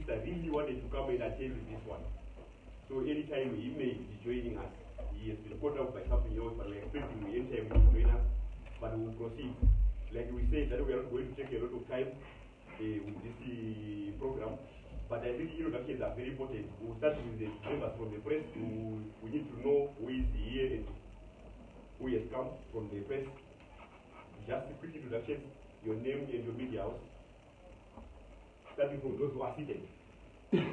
sister really wanted to come and attend this one. So anytime he may be joining us, he has been caught up by something else, but we're expecting him anytime he will join us, but we will proceed. Like we said, that we are not going to take a lot of time with this program, but I think introductions are very important. We'll start with the members from the press. We need to know who is here and who has come from the press. Just a quick introduction, your name and your media house. Starting from those who are seated. Okay,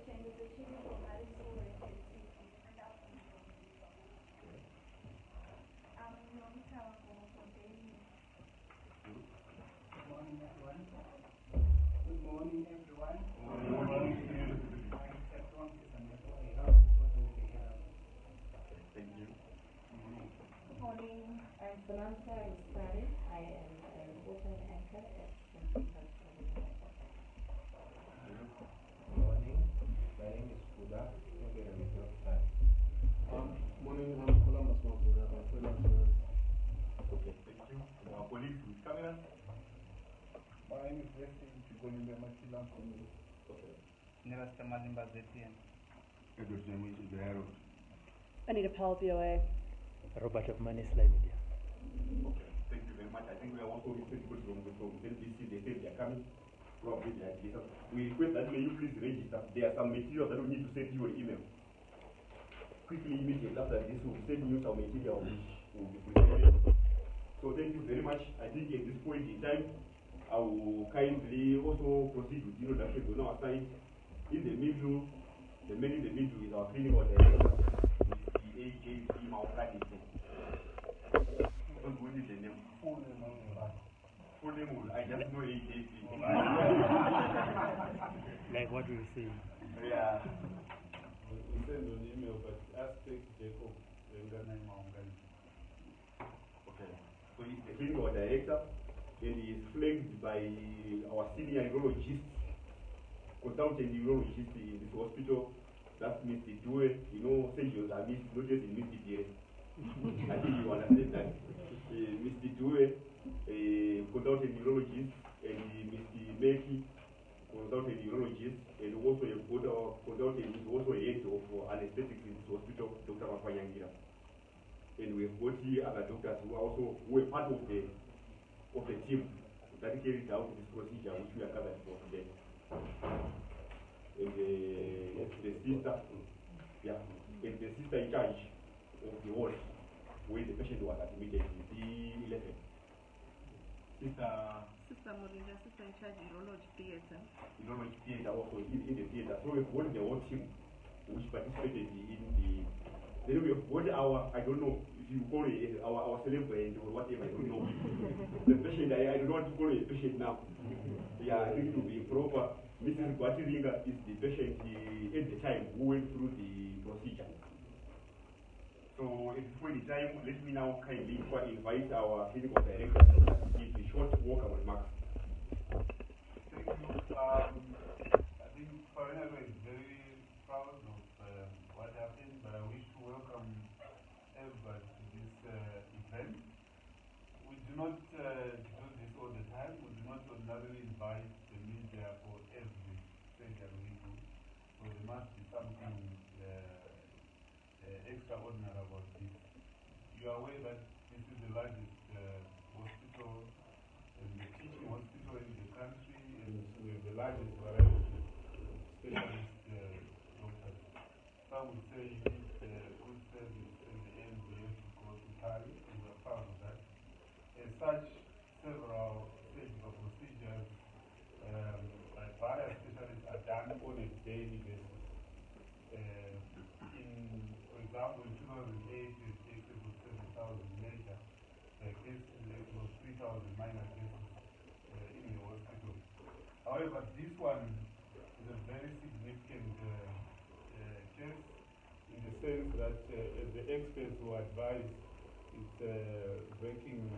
thank you. The chief from Madison. I'm from Daily. Good morning, everyone. Good morning, everyone. Good morning. Thank you. Good morning. I'm Samantha Ustari. I am a reporter and anchor at SlyMedia. Good morning. My name is Kuda. Morning, I'm Columbus Mapuga. I'm freelance journalist. Okay, thank you. Our colleagues with cameras. My name is Wesley Chigonimbe Matila. Okay. Nerasta Malimba ZTN. Anita Powell, VOA. Robert of Money, SlyMedia. Okay, thank you very much. I think we are also with people from NBC. They say they are coming. Probably they are here. We request that may you please register. There are some material that we need to send you an email. Quickly, immediately after this, we'll send you some material which will be presented. So thank you very much. I think at this point in time, I will kindly also proceed with introduction on our side. In the middle, the man in the middle is our clinical director, the AJC Malpractice. Don't go into the name. Full name, I just know AJC. Like what we see. Yeah. We send an email, but aspect Jacob. Okay. So he's the clinical director, and he is flanked by our senior neurologist, consultant neurologist in this hospital. That's Mr. Due. You know, surgeons are missed, not just in Mr. Due. I think you understand that. Mr. Due, a consultant neurologist, and Mr. Meki, consultant neurologist, and also a consultant who is also a head of anesthetics in this hospital, Dr. Mafanyangira. And we've got here other doctors who are also were part of the team that carried out this procedure which we are gathered for today. And the sister, yeah, and the sister in charge of the ward where the patient was admitted in D11. Sister Morinda, sister in charge urology theater. Urology theater also in the theater. So we've got the whole team which participated in the. Then we have got our, I don't know if you call it our celebrant or whatever, I don't know. The patient, I don't want to call it a patient now. Yeah, I think it will be proper. Mrs. Gwatiringa is the patient at the time who went through the procedure. So at this point in time, let me now kindly invite our clinical director to give a short welcome remarks. Thank you. I think Foreigner is very proud of what happened, but I wish to welcome everybody to this event. We do not do this all the time. We do not ordinarily invite the media for every surgery we do. So there must be something extraordinary about this. You are aware that this is the largest hospital and the teaching hospital in the country, and we have the largest variety of specialist doctors. Some would say you need good service, and the end we have to go to Paris, and we are proud of that. As such, several surgical procedures by various specialists are done on a daily basis. For example, in 2008, we had 7,000 major cases, there was 3,000 minor cases in the hospital. However, this one is a very significant case in the sense that the experts who advise it's breaking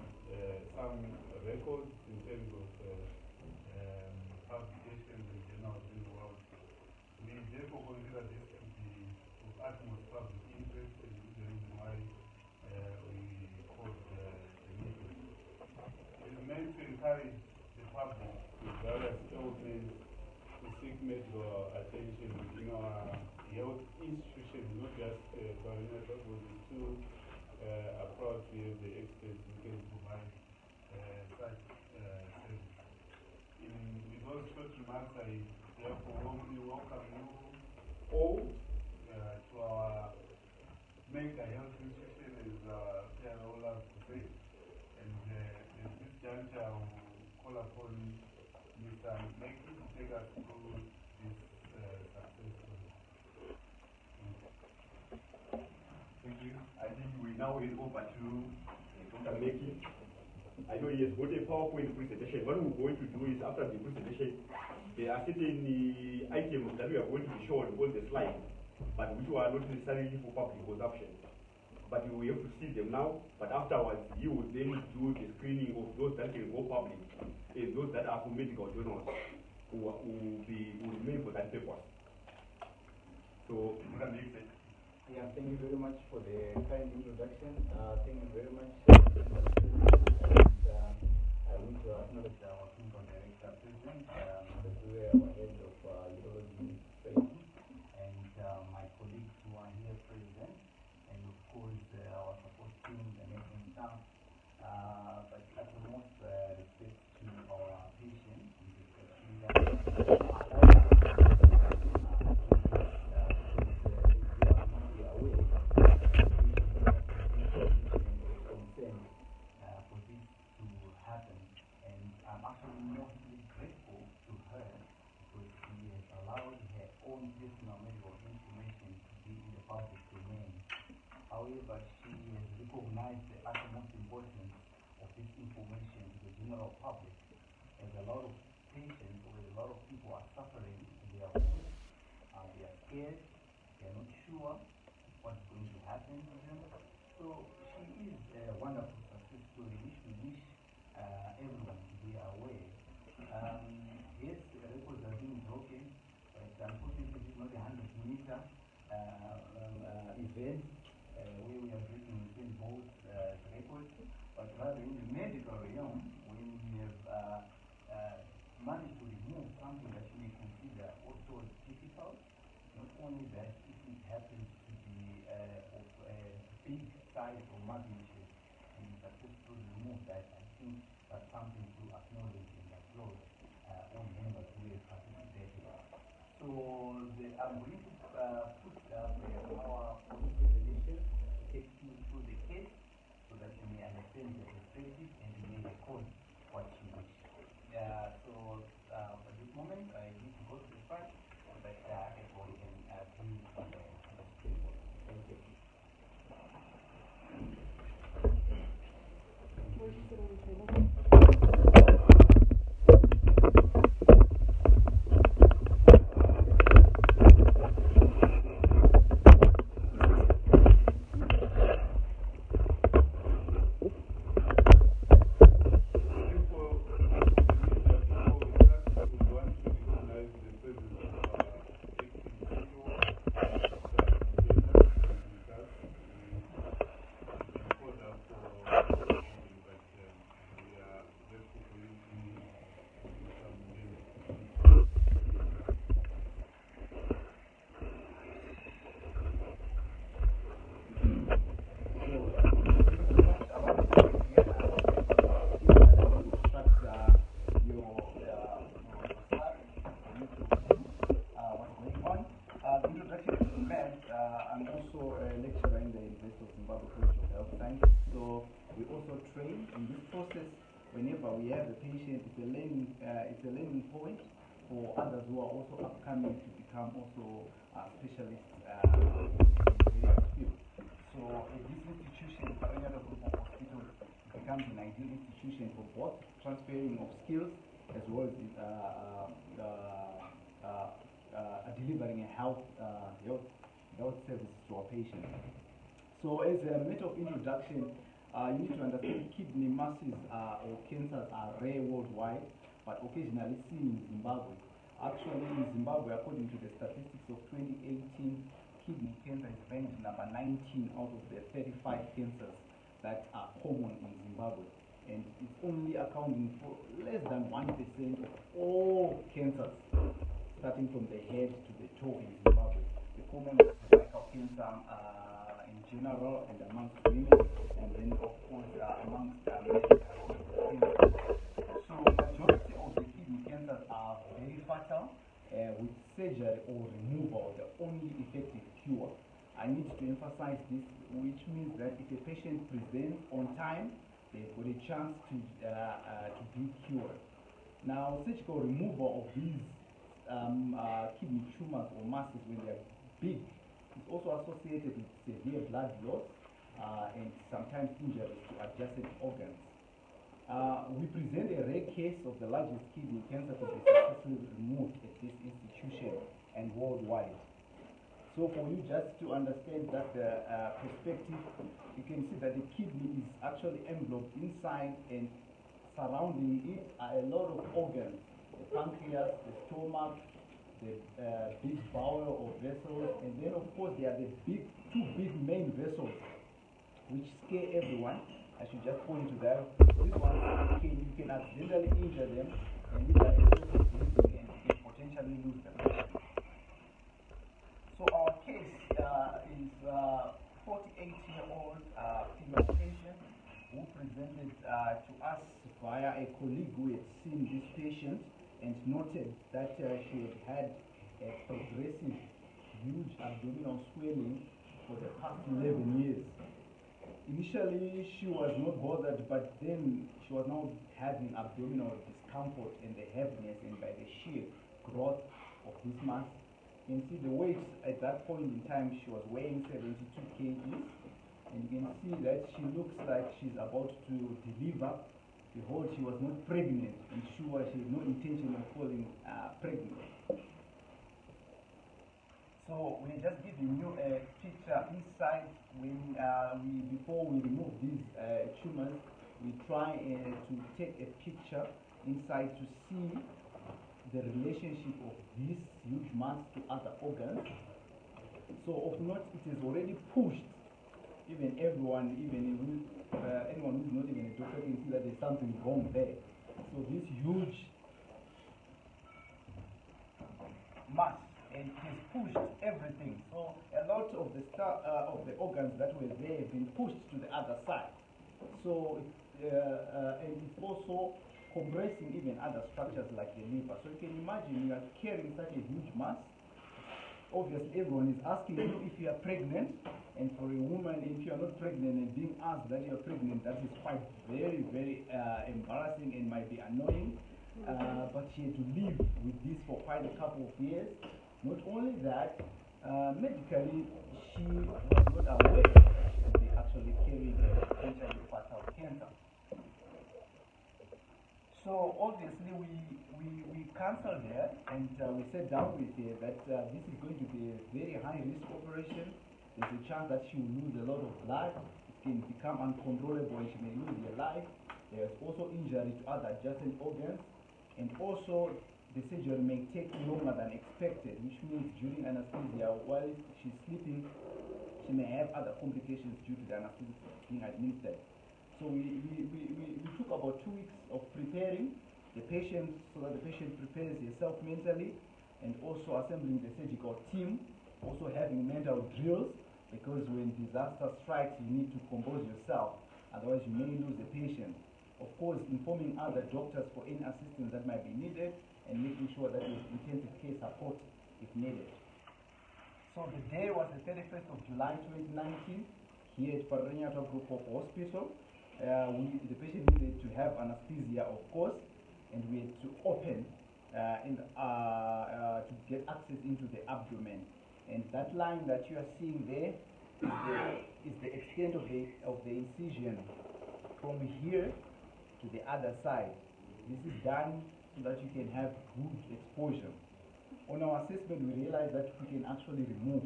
some records in terms of publications and journals in the world. We therefore consider this to be of utmost public interest, and this is the reason why we called the meeting. It is meant to encourage the public with various illnesses to to seek medical attention in our health institutions, not just coordinators, but we still are proud to have the experts who can provide such service. With those short remarks, I therefore warmly welcome you all to our mega health institution, as Pierre Ola to say. And at this juncture, I will call upon Mr. Meki to take us through this success story. Thank you. I think we now hand over to Dr. Meki. I know he has got a PowerPoint presentation. What we're going to do is, after the presentation, there are certain items that we are going to be shown on the slide, but which are not necessarily for public consumption. But we have to see them now, but afterwards, you will then do the screening of those that can go public, and those that are for medical journals who remain for that purpose. So, Dr. Meki. Yeah, thank you very much for the kind introduction. Thank you very much. I want to acknowledge our clinical director present, our head of urology training, and my colleagues who are here present, and of course our support team, the nursing staff. But at the most respect to our patients, However, she has recognized the utmost importance of this information to the general public, as a lot of patients or a lot of people are suffering in their homes. They are scared, they are not sure what's going to happen to them. So she is a wonderful success story, which we wish everyone to be aware. Yes, the records are being broken, but unfortunately it's not a 100-meter event. Where we are breaking within both records, but rather in the medical realm, when we have managed to remove something that you may consider also difficult, not only that, if it happens to be of a big size or magnitude, and we successfully remove that, I think that's something to acknowledge and applaud all members who have participated. So I'm going to put up our presentation, take you through the case so that you may understand the perspective and you may record what you wish. So for this moment, I need to go to the front, but everyone can view on the screen. Thank you. I'm also a lecturer in the University of Zimbabwe College of Health Sciences, so we also train in this process. Whenever we have a patient, it's a learning point for others who are also upcoming to become also specialists in various fields. So this institution, Silvester Group of Hospitals, becomes an ideal institution for both transferring of skills as well as delivering a health service to our patients. So as a matter of introduction, you need to understand kidney masses or cancers are rare worldwide, but occasionally seen in Zimbabwe. Actually, in Zimbabwe, according to the statistics of 2018, kidney cancer is ranked number 19 out of the 35 cancers that are common in Zimbabwe. And it's only accounting for less than 1% of all cancers head to the toe in Zimbabwe. The common cervical cancer in general and amongst women, and then of course amongst men. So majority of the kidney cancers are very fatal, with surgery or removal the only effective cure. I need to emphasize this, which means that if a patient presents on time, they've got a chance to be cured. Now, surgical removal of these kidney tumors or masses when they are big is also associated with severe blood loss and sometimes injuries to adjacent organs. We present a rare case of the largest kidney cancer to be successfully removed at this institution and worldwide. So for you just to understand that perspective, you can see that the kidney is actually enveloped inside, and surrounding it are a lot of organs: the pancreas, the stomach, the big bowel or vessels, and then of course there are the two big main vessels which scare everyone. I should just point to that. These ones, you can accidentally injure them, and these are a source of bleeding, and you can potentially lose the patient. So our case is 48-year-old female patient who presented to us via a colleague who had seen this patient and noted that she had a progressive huge abdominal swelling for the past 11 years. Initially, she was not bothered, but then she was now having abdominal discomfort and the heaviness, and by the sheer growth of this mass. You can see the weight at that point in time, she was weighing 72 kgs, and you can see that she looks like she's about to deliver. Behold, she was not pregnant, and she had no intention of falling pregnant. So we're just giving you a picture inside. When before we remove these tumors, we try to take a picture inside to see the relationship of this huge mass to other organs. So of note, it is already pushed. Even anyone who's not even a doctor can see that there's something wrong there. So this huge mass, and it has pushed everything. So a lot of the organs that were there have been pushed to the other side. So and it's also compressing even other structures like the liver. So you can imagine you are carrying such a huge mass. Obviously, everyone is asking you if you are pregnant, and for a woman, if you are not pregnant and being asked that you are pregnant, that is quite very, very embarrassing and might be annoying. But she had to live with this for quite a couple of years. Not only that, medically, she was not aware that she would be actually carrying a potentially fatal cancer. So obviously we cancelled her, and we sat down with her that this is going to be a very high risk operation. There's a chance that she will lose a lot of blood. It can become uncontrollable and she may lose her life. There's also injury to other adjacent organs, and also the surgery may take longer than expected, which means during anesthesia, while she's sleeping, she may have other complications due to the anesthesia being administered. So we took about 2 weeks of preparing the patient, so that the patient prepares herself mentally, and also assembling the surgical team, also having mental drills, because when disaster strikes, you need to compose yourself, otherwise you may lose the patient. Of course, informing other doctors for any assistance that might be needed, and making sure that there's intensive care support if needed. So the day was the 31st of July 2019, here at Paranyata Group of Hospital. The patient needed to have anesthesia, of course, and we had to open to get access into the abdomen. And that line that you are seeing there is the extent of the incision from here to the other side. This is done so that you can have good exposure. On our assessment, we realized that we can actually remove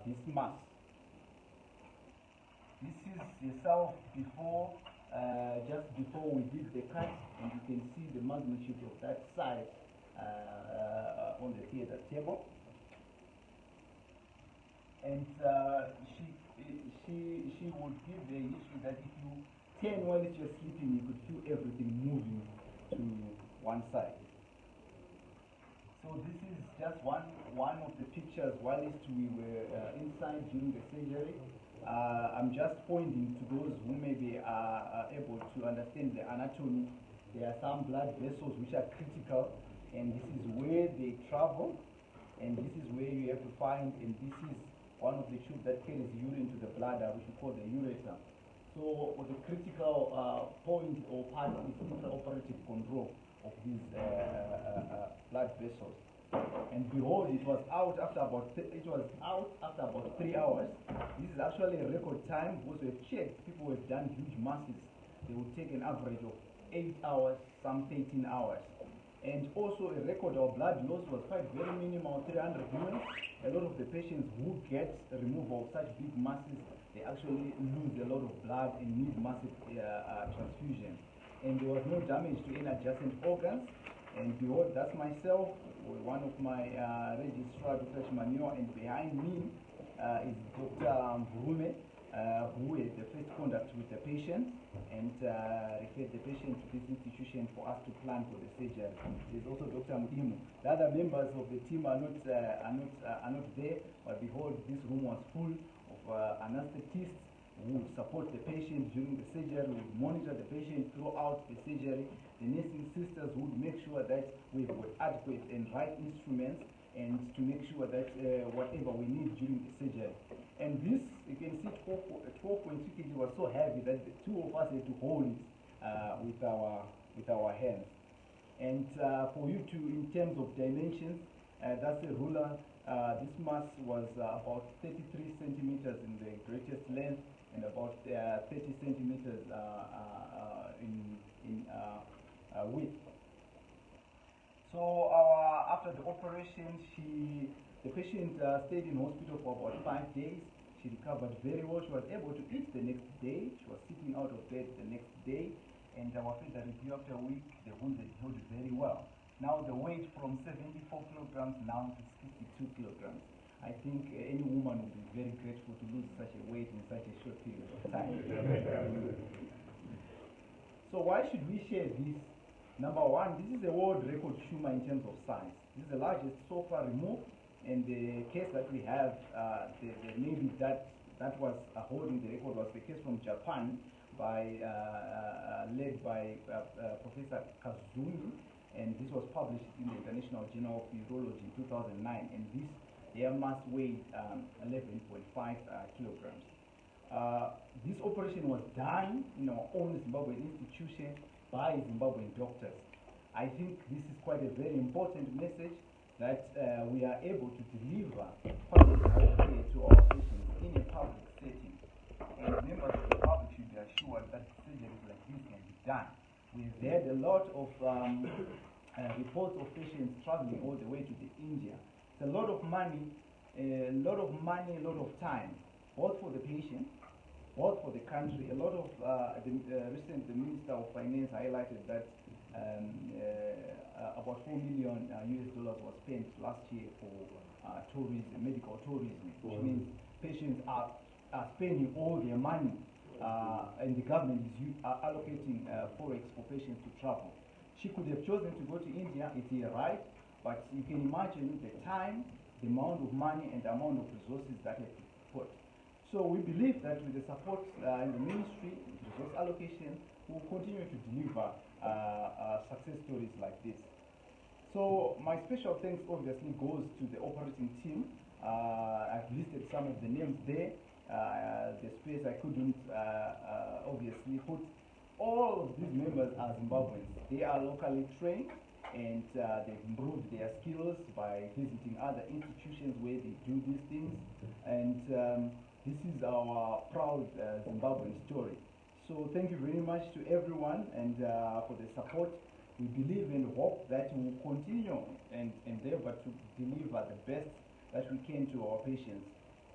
this mass. This is yourself before, just before we did the cut, and you can see the magnitude of that size on the theater table. And she would give the issue that if you turn while you're sleeping, you could feel everything moving to one side. So this is just just one of the pictures whilst we were inside during the surgery. I'm just pointing to those who maybe are able to understand the anatomy. There are some blood vessels which are critical, and this is where they travel, and this is where you have to find, and this is one of the tubes that carries urine to the bladder, which we call the ureter. So the critical point or part is intraoperative control of these blood vessels. And behold, it was out after about 3 hours. This is actually a record time because we've checked. People who have done huge masses. They would take an average of 8 hours, some 13 hours. And also a record of blood loss was quite very minimal, 300 units. A lot of the patients who get removal of such big masses, they actually lose a lot of blood and need massive transfusion. And there was no damage to any adjacent organs. And behold, that's myself, one of my registrar, Dr. Shmanio, and behind me is Dr. Mvurume, who had the first contact with the patient and referred the patient to this institution for us to plan for the surgery. There's also Dr. Mudimu. The other members of the team are not there, but behold, this room was full of anesthetists who would support the patient during the surgery, would monitor the patient throughout the surgery. The nursing sisters would make sure that we've got adequate and right instruments and to make sure that whatever we need during the surgery. And this, you can see 12.2 kg was so heavy that the two of us had to hold it with our hands. And for you to, in terms of dimensions, that's a ruler. This mass was about 33 centimeters in the greatest length and about 30 centimeters in width. So after the operation, the patient stayed in hospital for about 5 days. She recovered very well. She was able to eat the next day. She was sitting out of bed the next day. And our further review after a week, the wound had healed very well. Now the weight from 74 kilograms now to 62 kilograms. I think any woman would be very grateful to lose such a weight in such a short period of time. So why should we share this? Number one, this is a world record tumor in terms of size. This is the largest so far removed, and the case that we have, maybe that was holding the record was the case from Japan, led by Professor Kazumi, and this was published in the International Journal of Urology in 2009, and their mass weighed 11.5 kilograms. This operation was done in our own Zimbabwean institution by Zimbabwean doctors. I think this is quite a very important message that we are able to deliver public health care to our patients in a public setting. And members of the public should be assured that surgeries like this can be done. We've had a lot of reports of patients traveling all the way to India. It's a lot of money, a lot of time, both for the patient, both for the country. A lot of the Minister of Finance highlighted that about $4 million US was spent last year for tourism, medical tourism, which means patients are spending all their money, and the government is allocating forex for patients to travel. She could have chosen to go to India, it's her right, but you can imagine the time, the amount of money, and the amount of resources that have to be put. So we believe that with the support in the ministry, resource allocation, we'll continue to deliver success stories like this. So my special thanks obviously goes to the operating team. I've listed some of the names there. The space I couldn't obviously put. All of these members are Zimbabweans. They are locally trained, and they've improved their skills by visiting other institutions where they do these things. And this is our proud Zimbabwean story. So thank you very much to everyone and for the support. We believe and hope that we will continue and endeavor to deliver the best that we can to our patients.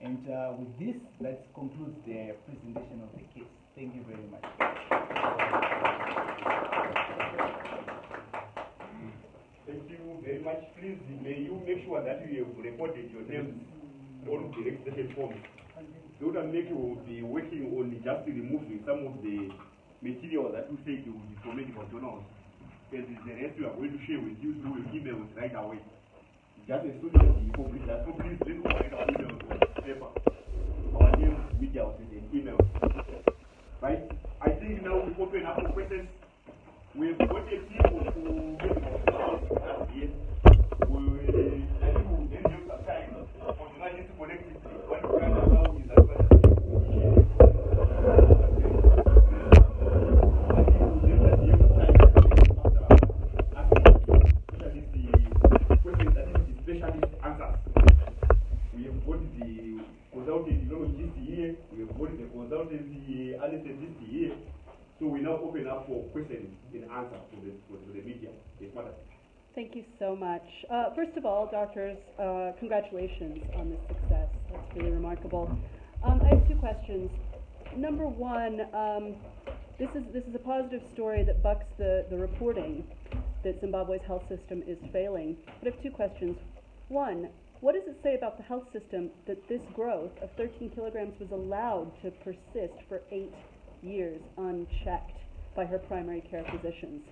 And with this, that concludes the presentation of the case. Thank you very much. Thank you very much. Please, may you make sure that you have recorded your names on the registration form. So that make you will be working on just removing some of the material that you said you will be for medical journals. And the rest we are going to share with you through emails right away. Just as soon as you complete that, so please let's write our emails on paper. Our name, media, and email. Right? I think now we open up for questions. We've got a team who get our yes. I think we'll then use some time for the largest to connect it. What we can allow is that I think we'll then use time after asking specialist the questions that is the specialist answers. We have got the consultant neurologist here, we have got the consultant anesthetist here. So we now open up for questions and answers for the media. Yes, madam. Thank you so much. First of all, doctors, congratulations on this success. That's really remarkable. I have two questions. Number one, this is a positive story that bucks the reporting that Zimbabwe's health system is failing. But I have two questions. One, what does it say about the health system that this growth of 13 kilograms was allowed to persist for 8 years unchecked by her primary care physicians?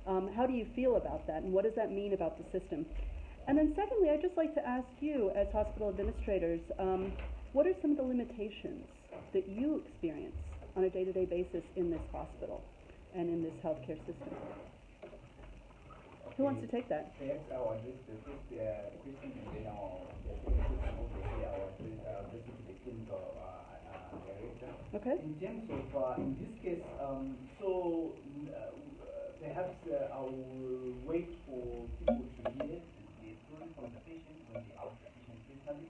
How do you feel about that, and what does that mean about the system? And then secondly, I'd just like to ask you, as hospital administrators, what are some of the limitations that you experience on a day-to-day basis in this hospital and in this healthcare system? Who wants to take that? Perhaps I'll address the first question, and then I'll address the clinical director. Okay. In terms of, in this case, perhaps I will wait for people to hear the story from the patient when they ask the patient personally.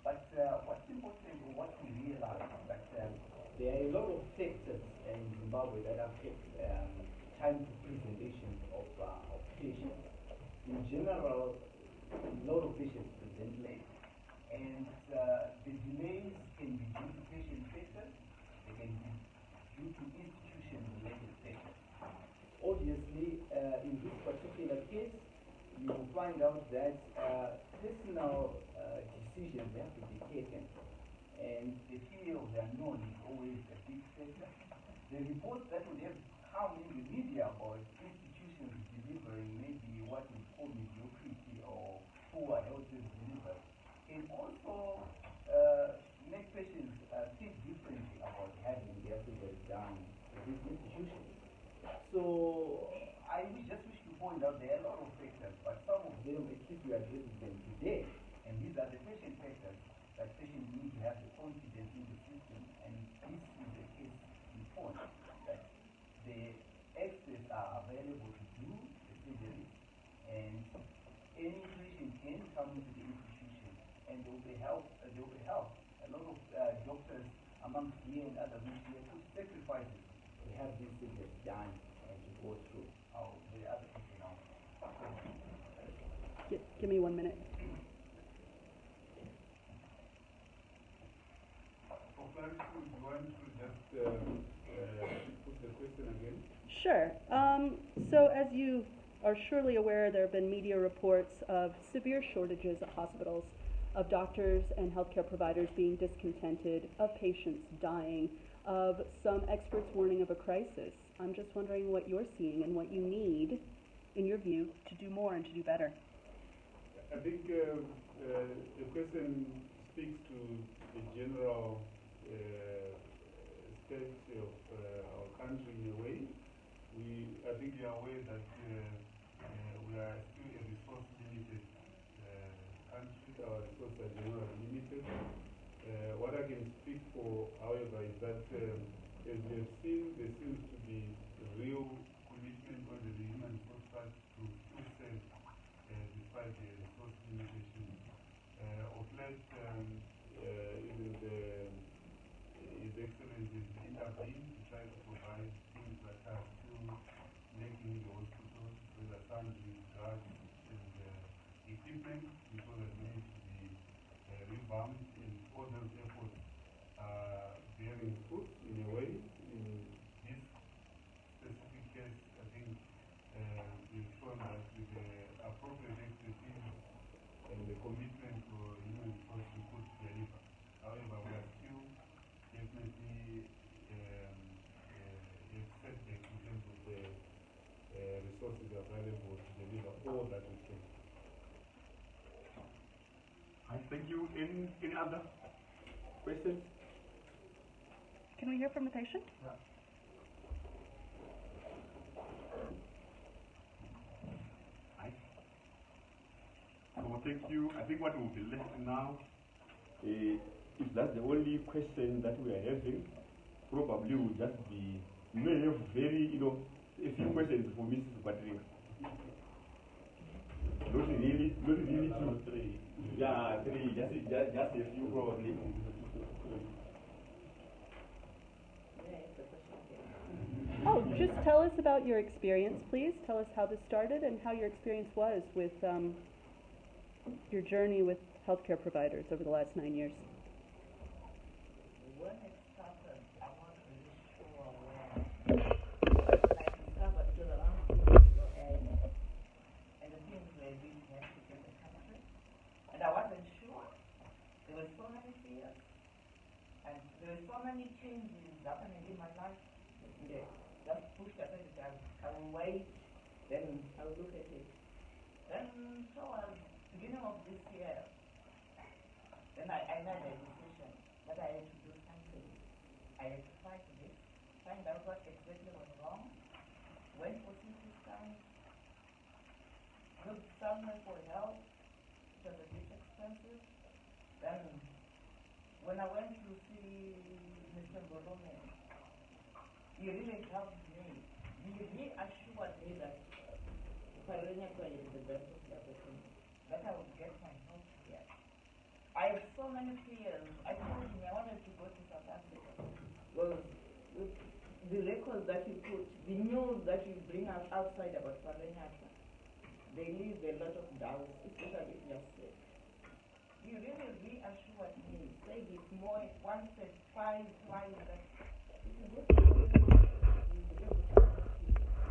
But what's important, what we realize is that there are a lot of factors in Zimbabwe that affect time to presentation of patients. In general, a lot of patients present late, and the delays can be due to patient factors, they can be due to institution-related factors. Obviously, in this particular case, you will find out that personal decisions have to be taken, and the fear of the unknown is always a big factor. The reports that would have come in the media about institutions delivering maybe what we call mediocrity or poor health delivery can also make patients think differently about having their surgery done at these institutions. So I just wish to point out there are a lot of factors, but some of them, at least we are addressing them today, and these are the patient factors that patients need to have the confidence in the system, and this is the case in point, that the access are available to do the surgery, and any patient can come into the institution, and there will be help. A lot of doctors amongst here and others here put sacrifices to have this surgery done and to go through. The other people now. Give me 1 minute. For clarity, do you want to just put the question again? Sure. So as you are surely aware, there have been media reports of severe shortages at hospitals, of doctors and healthcare providers being discontented, of patients dying, of some experts warning of a crisis. I'm just wondering what you're seeing and what you need, in your view, to do more and to do better. I think the question speaks to the general state of our country in a way. I think you are aware that we are still a resource-limited country. Our resources are generally limited. What I can speak for, however, is that as we have seen, there seems to be a real commitment on the human resource side to still serve despite the resource limitations. Of late, even His Excellency has intervened to try to provide things that are still making the hospitals, whether sundry, drugs, and equipment, because it needs to be revamped, and all those efforts are bearing fruit in a way. In this specific case, I think we've shown that with the appropriate expertise and the commitment to human resource we could deliver. However, we are still definitely a setback in terms of the resources available to deliver all that we can. Thank you. Any other questions? Can we hear from the patient? So thank you. I think what will be left now, if that's the only question that we are having, probably will just be, we may have very, a few questions for Mrs. Patrick. Not really two. Three. Yeah, three, just a few probably. Oh, just tell us about your experience, please. Tell us how this started and how your experience was with your journey with healthcare providers over the last 9 years. When it started, I wasn't really sure where. I discovered to the last and the things were being hectic in the country. And I wasn't sure. There were so many fears. And there were so many changes happening in my life. They just pushed aside that I will wait, then I will look at it. Then towards the beginning of this year, then I made a decision that I had to do something. I had to fight this, find out what exactly was wrong, went for CT scans, looked somewhere for help. It was a bit expensive. Then when I went to see Mr. Bolome, he really helped me. He reassured me that Parenya is the best of the opportunity, that I would get my help here. I have so many fears. I told him I wanted to go to South Africa. Well, with the records that you put, the news that you bring out outside about Parenya, they leave a lot of doubts, especially if you're sick. You really reassured me, said it more, once said twice, that if you go to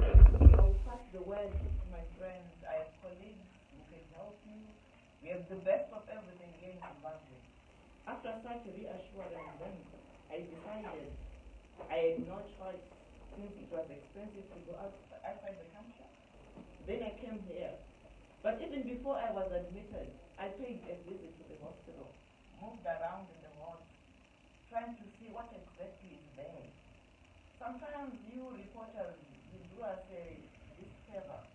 I'll pass the word to my friends. I have colleagues who can help you. We have the best of everything here in Zimbabwe. After such reassurance, then I decided I had no choice since it was expensive to go outside the country. Then I came here. But even before I was admitted, I paid a visit to the hospital, moved around in the ward, trying to see what exactly is there. Sometimes you reporters, you do us a disfavor.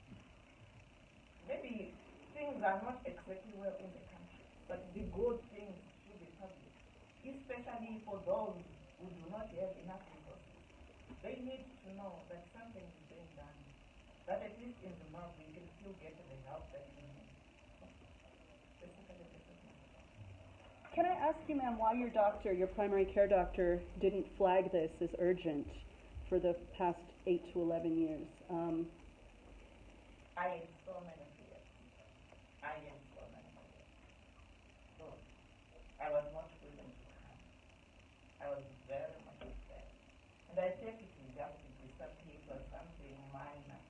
Maybe things are not exactly well in the country, but the good things should be published, especially for those who do not have enough resources. They need to know that something is being done, that at least in Zimbabwe you can still get the help that you need. Can I ask you, ma'am, why your doctor, your primary care doctor, didn't flag this as urgent for the past 8 to 11 years? I had so many fears. So I was not willing to come. I was very much upset. And I take it just to be something, it was something minor.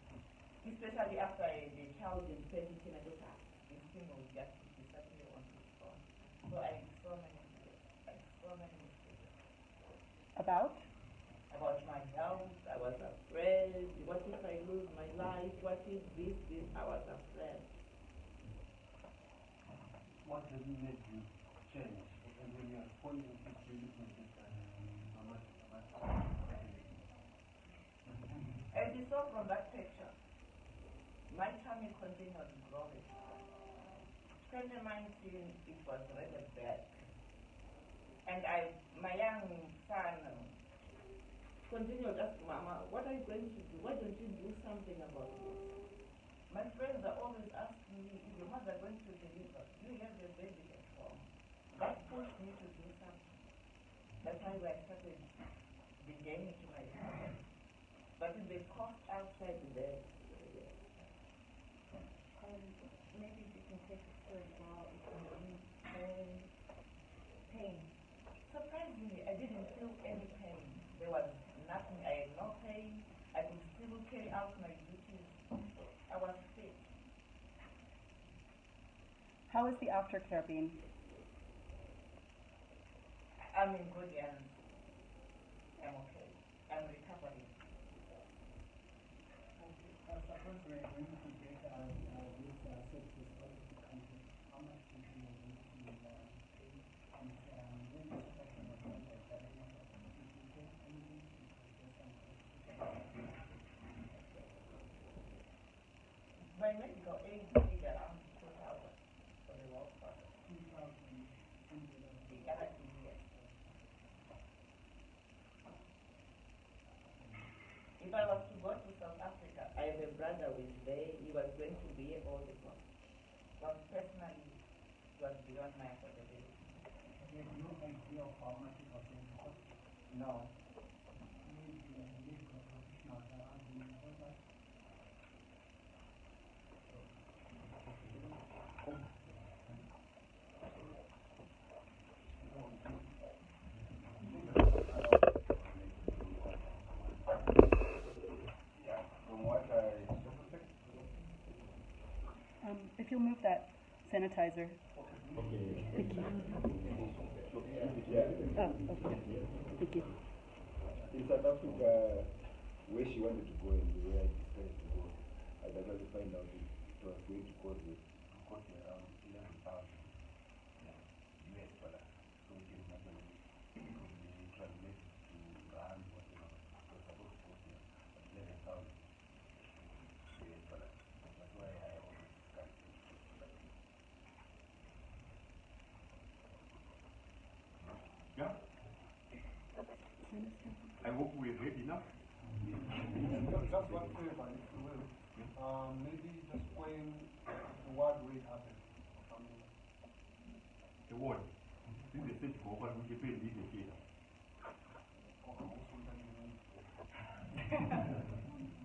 Especially after the child in 2010, I thought, this thing was just to be something on its own. So I had so many fears. About? About my health, I was afraid. What if I lose my life? What if this? I was afraid. What has made you change? And when you are pointing to really As you saw from that picture, my tummy continued growing. 2019, it was really bad. And my young son continued asking, Mama, what are you going to do? Why don't you do something about this? My friends are always asking me, is your mother going to deliver? You have your baby at home. That pushed me to do something. That's why I started beginning to my family. But the cost outside there. Maybe you can take us through as well pain. Surprisingly, I didn't feel any pain. There was nothing. I had no pain. I could still carry out my duties. I was fit. How has the aftercare been? I'm in good hands. I'm okay. I'm recovering. Suppose we are going to get this services out of the country. How much do you need to our age is around 2,000 for the world part. The other 2 years. If I was to go to South Africa, I have a brother who is there. He was going to be all the time. But personally, it was beyond my affordability. You have no idea of how much it was going to cost? No. If you'll move that sanitizer. Okay. Thank you. Yeah. Oh, okay. Thank you. In South Africa, where she wanted to go and where I decided to go, I decided to find out it was going to cost me around 11,000 US dollars. So we can imagine it could be translated to rand, whatever. It was supposed to cost me 11,000 US dollars. That's why I always discussed it. Yeah? I hope we're ready now. Just one favor, if you will. Maybe just when the word will happen. The word. This is the stage for what we can pay this year.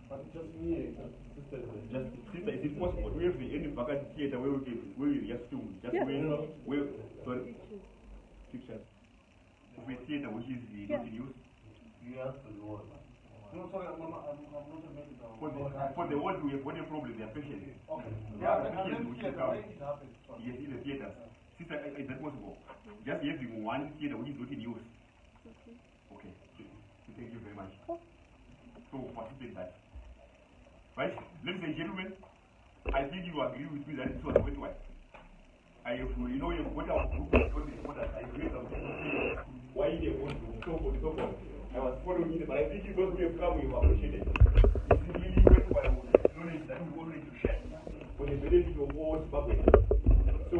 But just me, Just sister, is it possible? We have any vacant theater where we just film, just where sorry, pictures of a theater which is not in use. You ask for the word. No, sorry, I'm not a medical. For the world, we have got a problem. They are patients. Okay. They are patients which The come. way it happens. Yes, in the theaters. Sister, is that possible? Just having one theater which is not in use. Okay. Thank you very much. So, participate that. Right? Ladies and gentlemen, I think you agree with me that this was worthwhile. I have, you know, you've got our group of supporters. I agree with them. Why they want to so forth. I was following it, but I think because we have come, we have appreciated it. It's really worthwhile knowledge that we want to share for the benefit of all Zimbabweans. So,